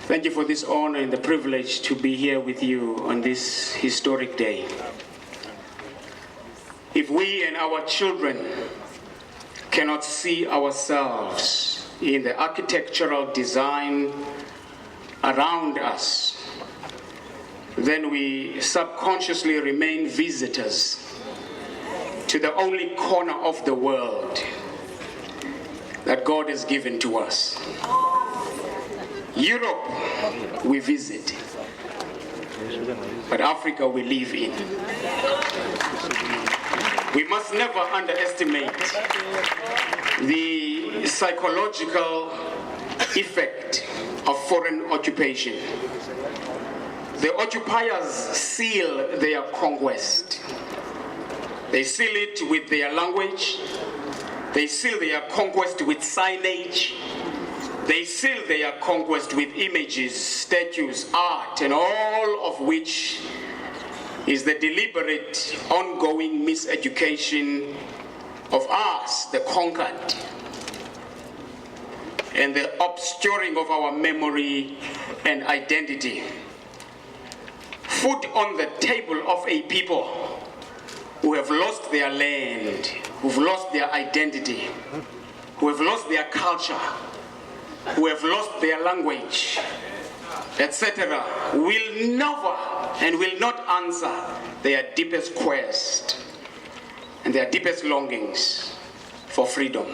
Thank you for this honor and the privilege to be here with you on this historic day. If we and our children cannot see ourselves in the architectural design around us, then we subconsciously remain visitors to the only corner of the world that God has given to us. Europe we visit, but Africa we live in. We must never underestimate the psychological effect of foreign occupation. The occupiers seal their conquest. They seal it with their language. They seal their conquest with signage. They seal their conquest with images, statues, art, and all of which is the deliberate, ongoing miseducation of us, the conquered, and the obscuring of our memory and identity. Food on the table of a people who have lost their land, who've lost their identity, who have lost their culture, who have lost their language, etc., will never and will not answer their deepest quest and their deepest longings for freedom.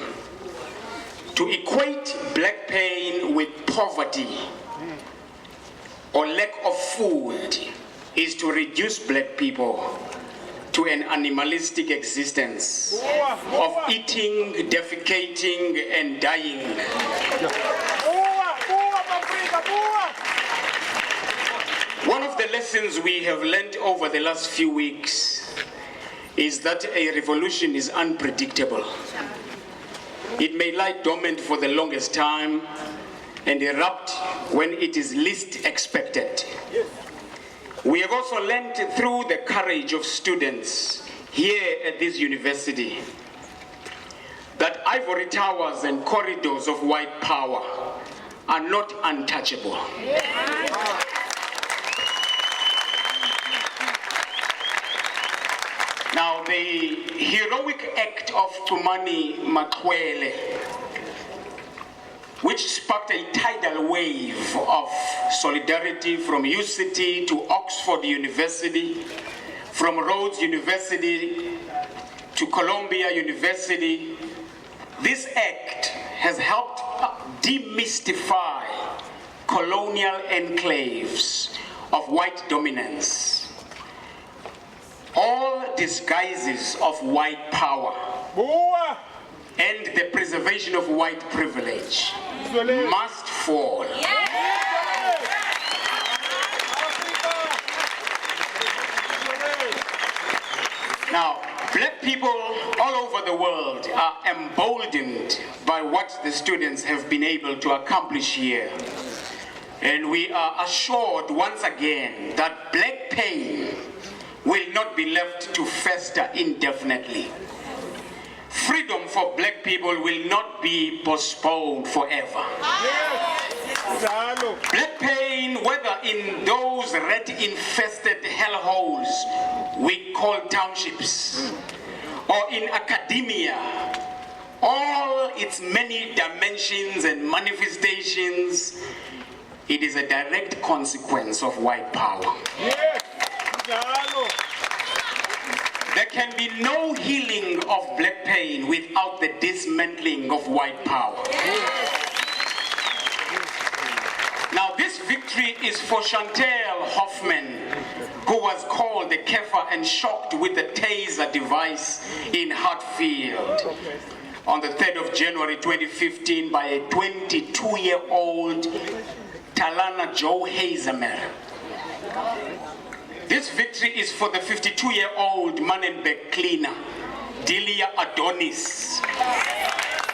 To equate black pain with poverty or lack of food is to reduce black people to an animalistic existence of eating, defecating, and dying. One of the lessons we have learned over the last few weeks is that a revolution is unpredictable. It may lie dormant for the longest time and erupt when it is least expected. We have also learned through the courage of students here at this university that ivory towers and corridors of white power are not untouchable. Now, the heroic act of Tumani Makwele, which sparked a tidal wave of solidarity from UCT to Oxford University, from Rhodes University to Columbia University. This act has helped demystify colonial enclaves of white dominance, all disguises of white power, and the preservation of white privilege must fall. Now, black people all over the world are emboldened by what the students have been able to accomplish here. And we are assured once again that black pain will not be left to fester indefinitely. Freedom for black people will not be postponed forever. Black pain, whether in those rat-infested hellholes we call townships, or in academia, all its many dimensions and manifestations, it is a direct consequence of white power. There can be no healing of black pain without the dismantling of white power. Now, this victory is for Chantel Hoffman, who was called the Kefir and shocked with the taser device in Hartfield on the 3rd of January 2015 by a 22-year-old Talana Joe Hazemer. This victory is for the 52-year-old Manenberg cleaner, Delia Adonis,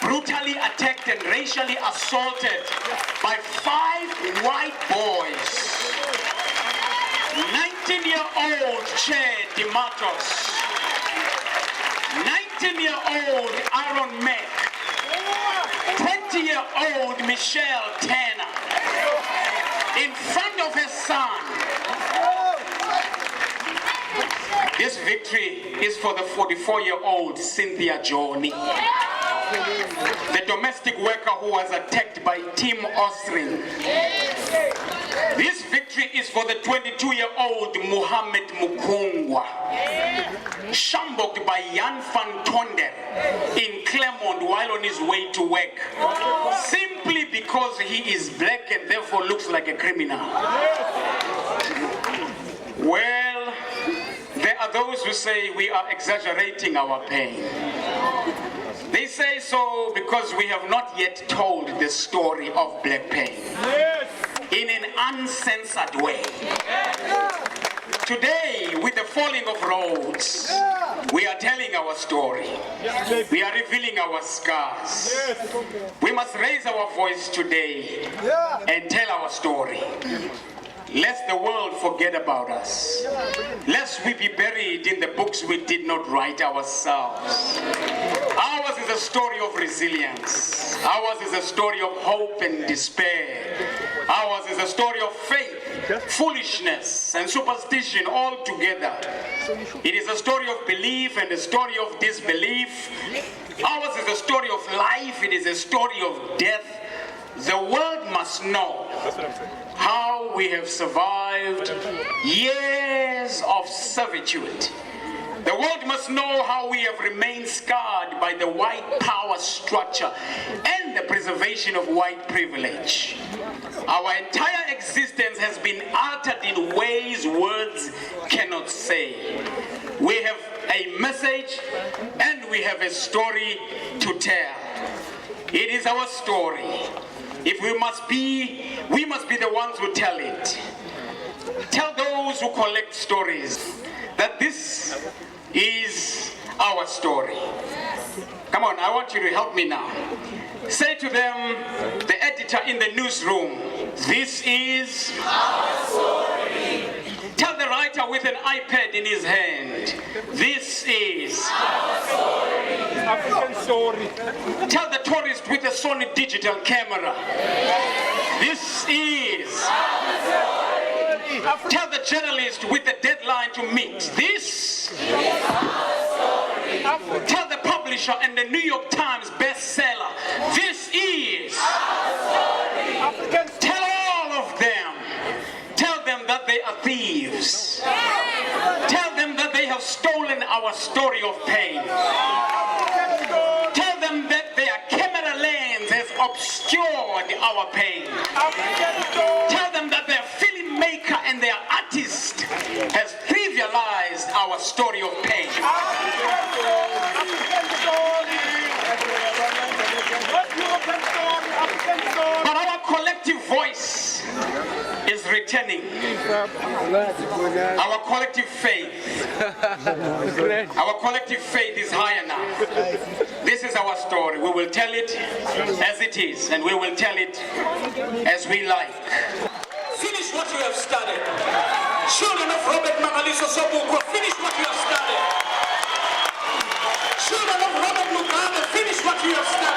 brutally attacked and racially assaulted by 5 white boys. 19-year-old Che DeMatos, 19-year-old Aaron Mack, 20-year-old Michelle Tanner, in front of her son. This victory is for the 44-year-old Cynthia Johnny, the domestic worker who was attacked by Tim Osring. This victory is for the 22-year-old Muhammad Mukungwa, shamboked by Jan van Tonder in Claremont while on his way to work, simply because he is black and therefore looks like a criminal. Well, there are those who say we are exaggerating our pain. They say so because we have not yet told the story of black pain in an uncensored way. Today, with the falling of Rhodes, we are telling our story. We are revealing our scars. We must raise our voice today and tell our story. Lest the world forget about us. Lest we be buried in the books we did not write ourselves. Ours is a story of resilience. Ours is a story of hope and despair. Ours is a story of faith, foolishness, and superstition all together. It is a story of belief and a story of disbelief. Ours is a story of life. It is a story of death. The world must know how we have survived years of servitude. The world must know how we have remained scarred by the white power structure and the preservation of white privilege. Our entire existence has been altered in ways words cannot say. We have a message and we have a story to tell. It is our story. If we must be the ones who tell it. Tell those who collect stories that this is our story. Come on, I want you to help me now. Say to them, the editor in the newsroom, this is our story. Tell the writer with an iPad in his hand, this is our story. African story. Tell the tourist with a Sony digital camera, this is our story. Tell the journalist with the deadline to meet, this is our story. Tell the publisher and the New York Times bestseller, this is our story. Tell all of them. Tell them that they are thieves. Tell them that they have stolen our story of pain. Tell them that their camera lens has obscured our pain. Tell them that their filmmaker and their artist has trivialized our story of pain. But our collective voice is returning. Our collective faith. Our collective faith is high enough. This is our story. We will tell it as it is, and we will tell it as we like. Finish what you have started. Children of Robert Magaliso Sobukwe, finish what you have started. Children of Robert Mugabe, finish what you have started.